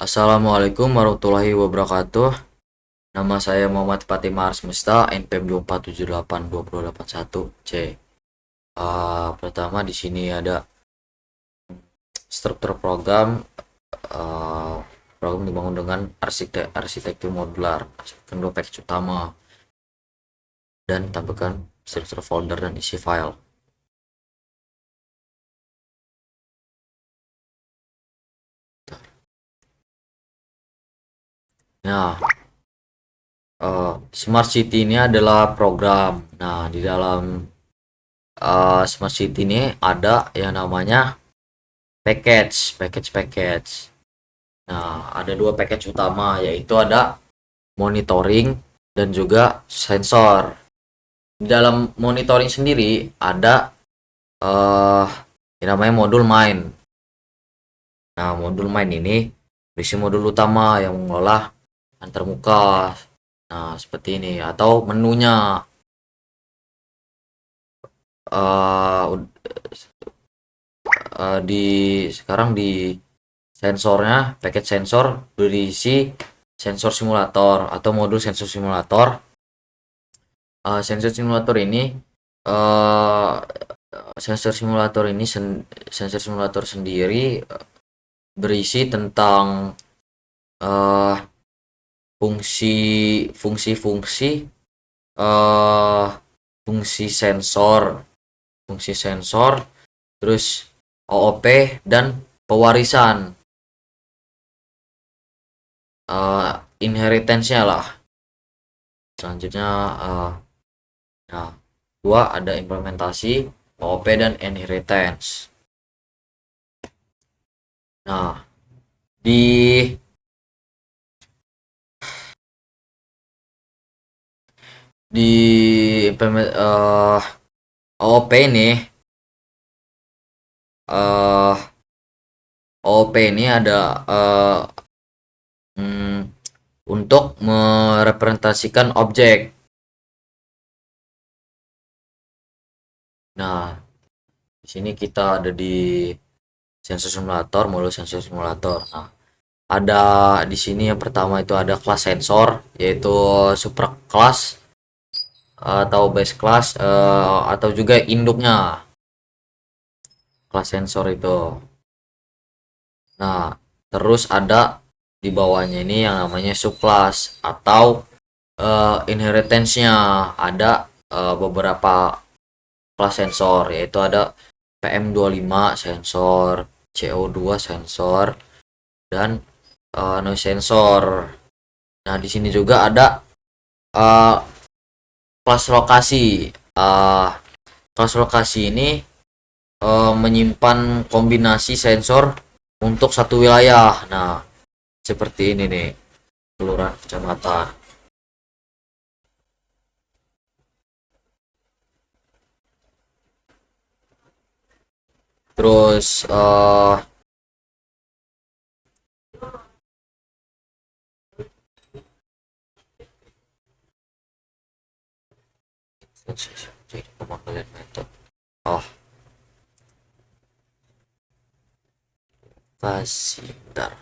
Assalamualaikum warahmatullahi wabarakatuh. Nama saya Muhammad Fatimah Arsmesta, NPM 24782081C. Pertama di sini ada struktur program. eh, Program dibangun dengan arsitektur modular. Kedua package utama dan tambahkan struktur folder dan isi file. Nah, Smart City ini adalah program. Nah, di dalam Smart City ini ada yang namanya package. Nah, ada dua package utama, yaitu ada monitoring dan juga sensor. Di dalam monitoring sendiri ada eh yang namanya modul main. Nah, modul main ini berisi modul utama yang mengolah antarmuka. Nah, seperti ini atau menunya. eh di sekarang di sensornya, paket sensor berisi sensor simulator atau modul sensor simulator. Sensor simulator ini eh sensor simulator ini sensor simulator sendiri berisi tentang eh fungsi fungsi-fungsi eh fungsi sensor, terus OOP dan pewarisan, inheritance-nya lah. Selanjutnya nah, dua ada implementasi OOP dan inheritance. Nah, di di OOP ini eh OOP ini ada untuk merepresentasikan objek. Nah, di sini kita ada di sensor simulator, modul sensor simulator. Nah, ada di sini yang pertama itu ada kelas sensor, yaitu super class atau base class, atau juga induknya kelas sensor itu. Nah, terus ada di bawahnya ini yang namanya subclass atau inheritance-nya. Ada beberapa kelas sensor, yaitu ada PM25 sensor, CO2 sensor, dan noise sensor. Nah, di sini juga ada uh, kelas lokasi. Kelas lokasi ini menyimpan kombinasi sensor untuk satu wilayah. Nah, seperti ini nih, kelurahan, kecamatan. Terus jadi pemakaian metode. Oh, kasih bentar.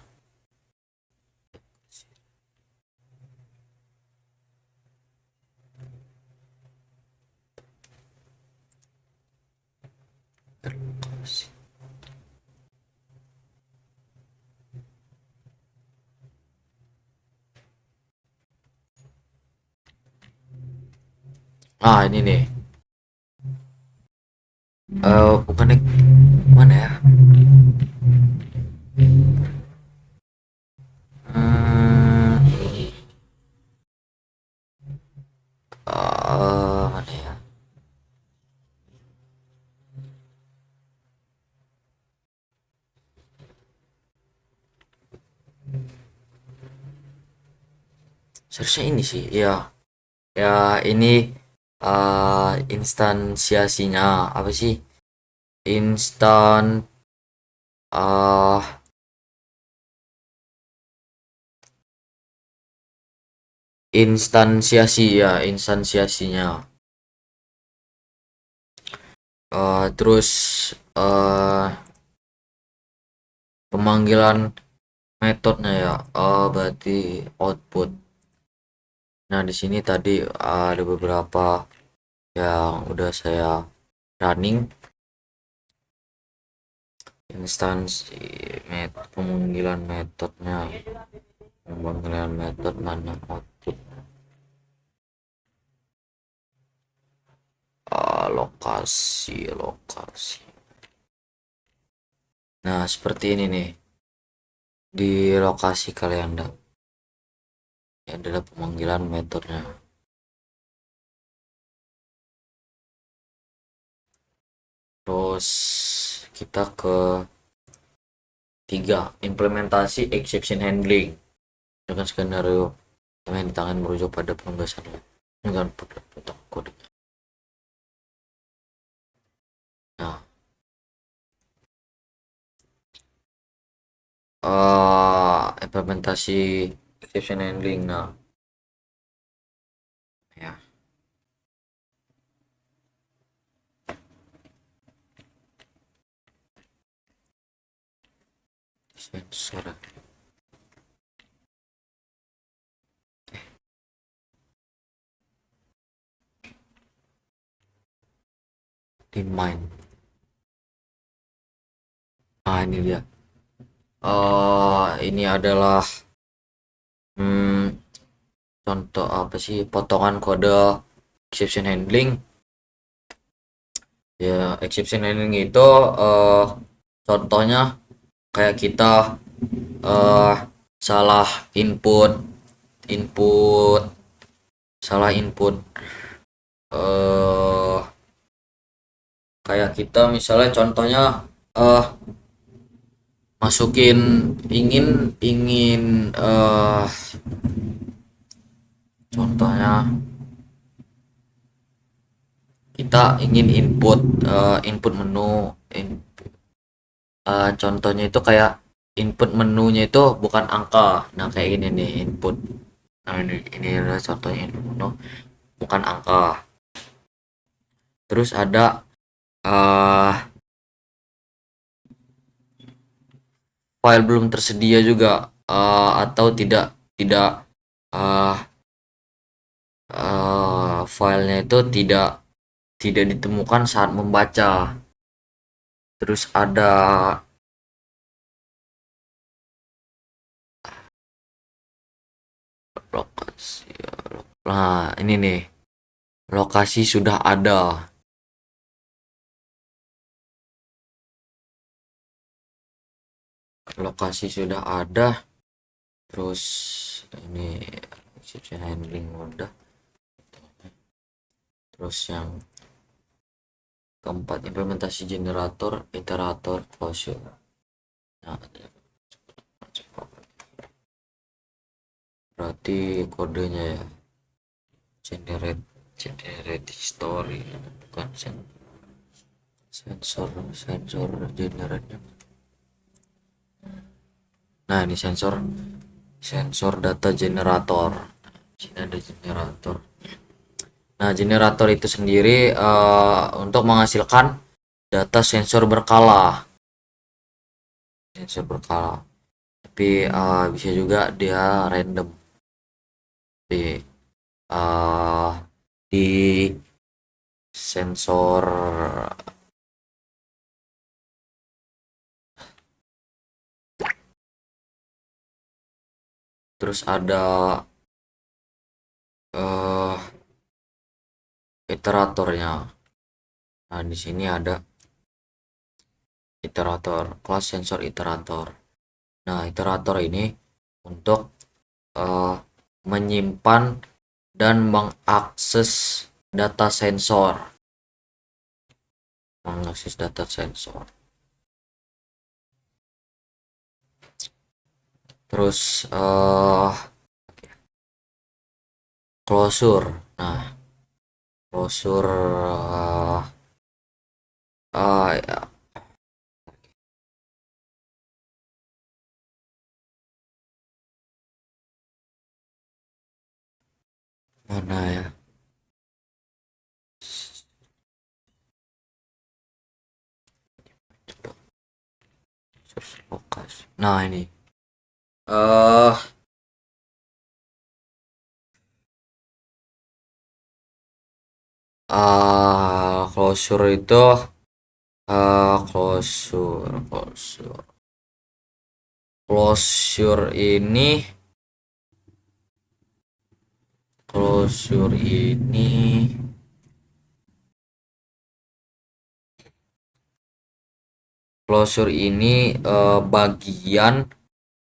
Ah, ini nih. Bukannya mana ya? Hmm, Mana ya? Seharusnya ini sih, ya. Ya, ini instansiasinya apa sih? Instan uh, instansiasinya. Terus pemanggilan metodenya ya. Oh, berarti output. Nah, di sini tadi ada beberapa yang udah saya running. Instansi pemanggilan metodenya, pemanggilan metode mana output. Lokasi. Nah, seperti ini nih. Di lokasi kalian dah. Ini adalah pemanggilan metodenya. Terus kita ke 3, implementasi exception handling dengan skenario yang di tangan merujuk pada penugasan dengan pedoman kode. Nah, implementasi exception handling. Nah, ya, sensor di mind. Nah, ini dia. Ini adalah hmm, contoh apa sih, potongan kode exception handling. Ya, exception handling itu contohnya kayak kita eh salah input input salah input eh kayak kita misalnya contohnya eh masukin ingin ingin contohnya kita ingin input menu contohnya itu kayak input menunya itu bukan angka. Nah, kayak ini nih input. Nah, ini adalah contohnya input menu bukan angka. Terus ada uh, file belum tersedia juga, atau tidak uh, filenya itu tidak ditemukan saat membaca. Terus ada lokasi. Nah, ini nih, lokasi sudah ada. Lokasi sudah ada. Terus ini exception handling udah. Terus yang keempat, implementasi generator, iterator, closure. Nah, berarti kodenya ya generate history, bukan sensor generate. Nah, ini sensor data generator. Sini ada generator. Nah, generator itu sendiri untuk menghasilkan data sensor berkala. Tapi bisa juga dia random. Uh, di sensor terus ada iteratornya. Nah, di sini ada iterator, kelas sensor iterator. Nah, iterator ini untuk menyimpan dan mengakses data sensor. Terus closure. Nah, closure ya, mana ya? Coba lokasi. Nah, ini eh closure itu closure ini closure ini closure ini bagian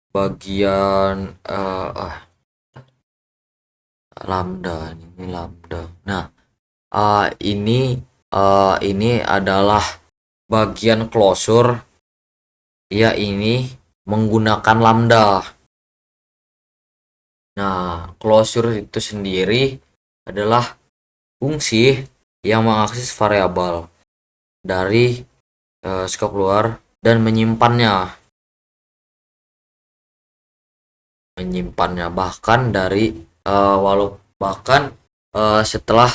bagian lambda ini lambda. Nah, ini adalah bagian closure ya ini menggunakan lambda. Nah, closure itu sendiri adalah fungsi yang mengakses variabel dari skop luar dan menyimpannya bahkan dari bahkan setelah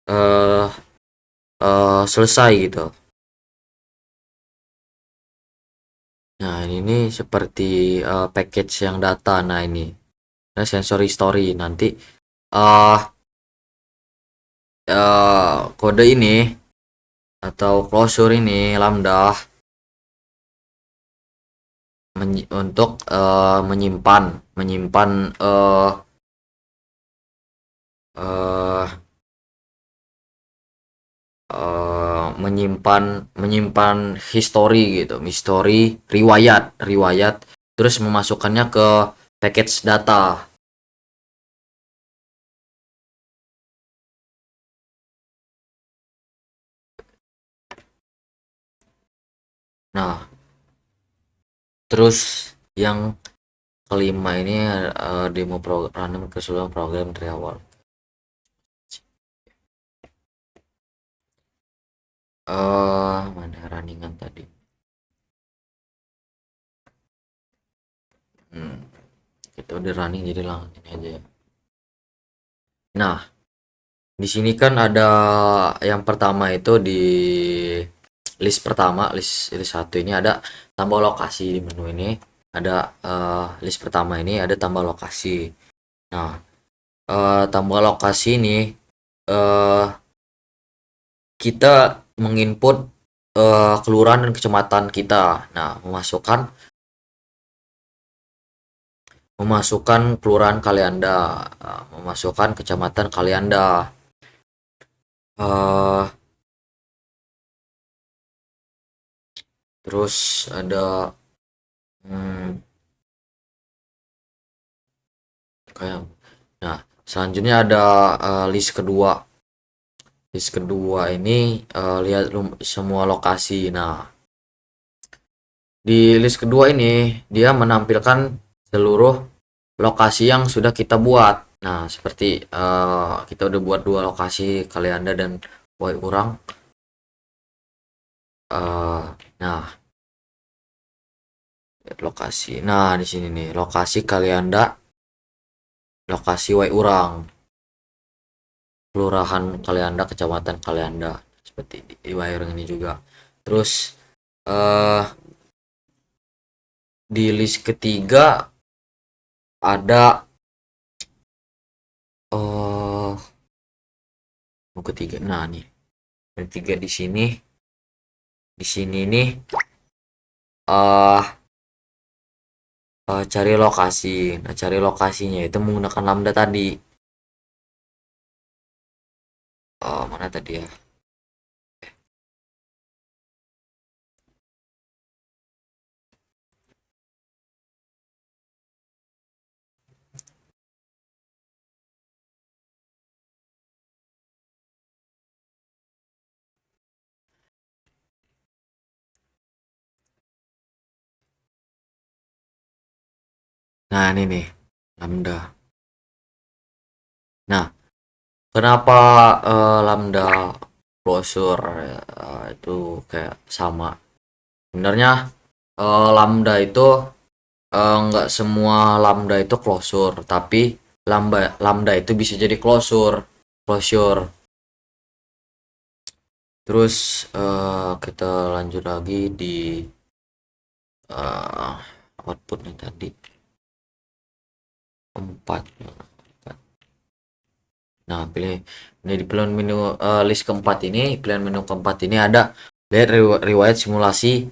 eh, selesai gitu. Nah, ini seperti package yang data. Nah, ini sensor history nanti uh, kode ini atau closure ini lambda untuk menyimpan menyimpan uh, uh, menyimpan menyimpan history riwayat riwayat terus memasukkannya ke package data. Nah, terus yang kelima ini demo program keseluruhan program dari awal. Mana runningan tadi? Kita udah running jadi langsung ini aja ya. Nah, di sini kan ada yang pertama itu di list pertama, list satu ini ada tambah lokasi di menu ini. Ada list pertama ini ada tambah lokasi. Nah, tambah lokasi ini eh kita menginput kelurahan dan kecamatan kita. Nah, memasukkan kelurahan Kalianda, memasukkan kecamatan Kalianda. eh Terus ada kayak nah, selanjutnya ada list kedua. List kedua ini lihat semua lokasi. Nah, di list kedua ini dia menampilkan seluruh lokasi yang sudah kita buat. Nah, seperti kita udah buat dua lokasi Kalianda dan Wai Urang. Nah, lihat lokasi. Nah, di sini nih lokasi Kalianda, lokasi Wai Urang, Kelurahan Kalianda, Kecamatan Kalianda. Seperti di Wai Urang ini juga. Terus eh di list ketiga ada ketiga. Nah, nih. Ketiga di sini nih cari lokasi. Nah, cari lokasinya itu menggunakan lambda tadi. Mana tadi ya? Nah, ini nih lambda. Nah, kenapa lambda closure itu kayak sama? Sebenarnya lambda itu nggak semua lambda itu closure, tapi lambda lambda itu bisa jadi closure. Terus kita lanjut lagi di outputnya tadi. keempat. Nah, pilih ini di pilihan menu list keempat ini, pilihan menu keempat ini ada lihat riwayat simulasi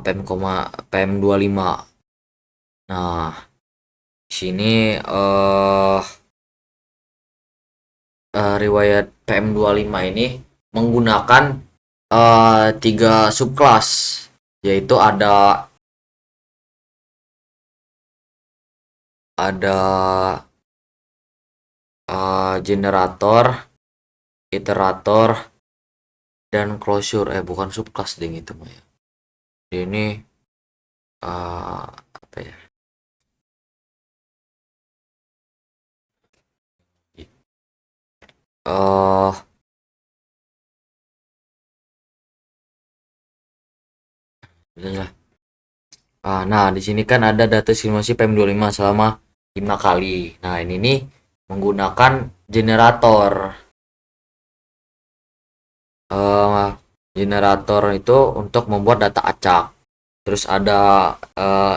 PM25. Nah, sini riwayat PM25 ini menggunakan tiga subclass, yaitu ada generator, iterator, dan closure. Bukan subclass ding itu mah ya. Ini apa ya? Udah. Nah, di sini kan ada data simulasi PM25 selama 5 kali. Nah, ini nih menggunakan generator. Generator itu untuk membuat data acak. Terus ada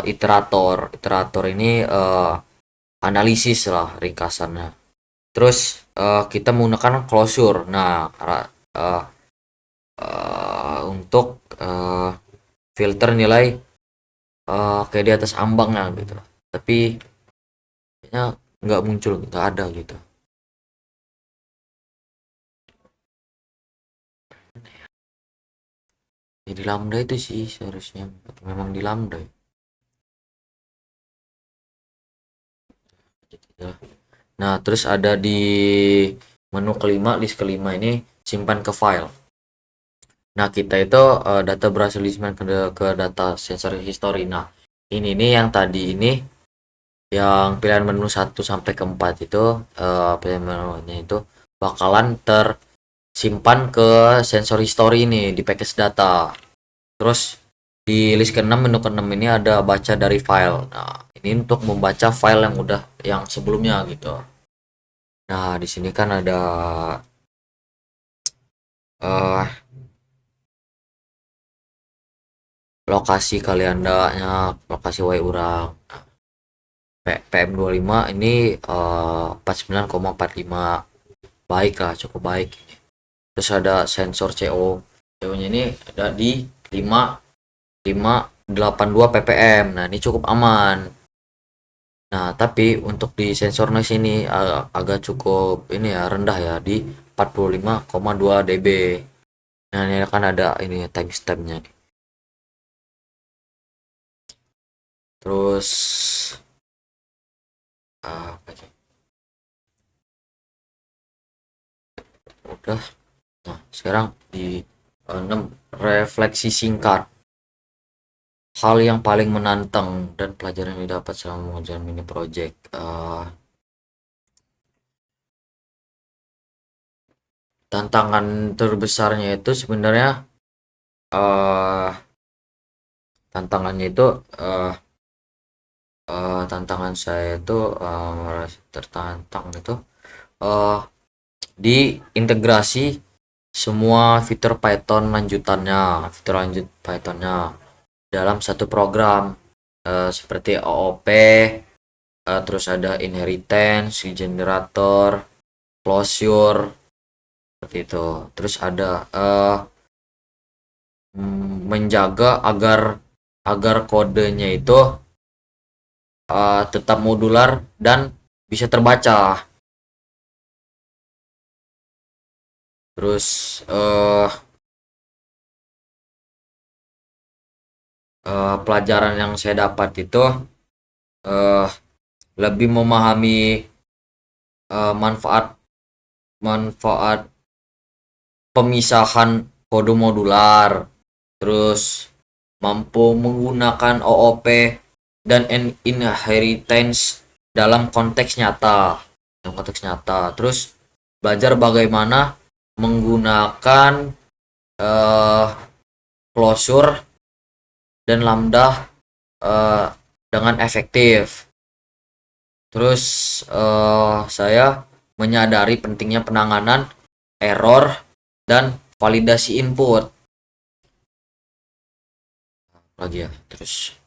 iterator. Iterator ini analisis lah ringkasannya. Terus kita menggunakan closure. Nah, untuk filter nilai kayak di atas ambangnya gitu. Tapi kayaknya nggak muncul, nggak ada gitu. Jadi lambda itu sih seharusnya memang di lambda ya. Nah, terus ada di menu kelima, list kelima ini simpan ke file. Nah, kita itu data berhasil disimpan ke data sensor history. Nah, ini nih yang tadi ini yang pilihan menu 1 sampai ke 4 itu pilihan menunya itu bakalan tersimpan ke sensor history ini di package data. Terus di list ke-6, menu ke-6 ini ada baca dari file. Nah, ini untuk membaca file yang sebelumnya gitu. Nah, di sini kan ada uh, lokasi kaliandanya, lokasi Y urang. PM25 ini 49,45, baik lah, cukup baik. Terus ada sensor CO nya ini ada di 5,582 ppm. Nah, ini cukup aman. Nah, tapi untuk di sensor noise ini agak cukup ini ya, rendah ya, di 45,2 dB. Nah, ini kan ada ini timestampnya nih. Terus apa sih? Udah. Nah, sekarang di 6, refleksi singkat. Hal yang paling menantang dan pelajaran yang didapat selama mengerjakan mini project. Tantangan terbesarnya itu sebenarnya uh, tantangannya itu tantangan saya itu merasa tertantang itu di integrasi semua fitur Python lanjutannya, fitur lanjut Pythonnya dalam satu program seperti OOP, terus ada inheritance, generator, closure, seperti itu. Terus ada menjaga agar kodenya itu tetap modular dan bisa terbaca. Terus pelajaran yang saya dapat itu lebih memahami manfaat pemisahan kode modular, terus mampu menggunakan OOP dan inheritance dalam konteks nyata. Terus belajar bagaimana menggunakan closure dan lambda dengan efektif. Terus saya menyadari pentingnya penanganan error dan validasi input lagi ya. Terus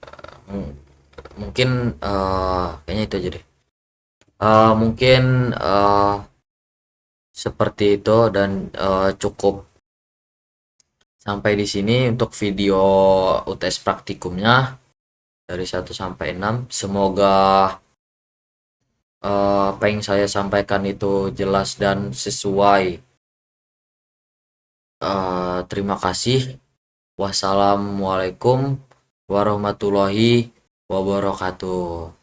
mungkin kayaknya itu aja deh. Mungkin seperti itu dan cukup sampai di sini untuk video UTS praktikumnya dari 1 sampai 6. Semoga apa yang saya sampaikan itu jelas dan sesuai. Terima kasih. Wassalamualaikum warahmatullahi wabarakatuh.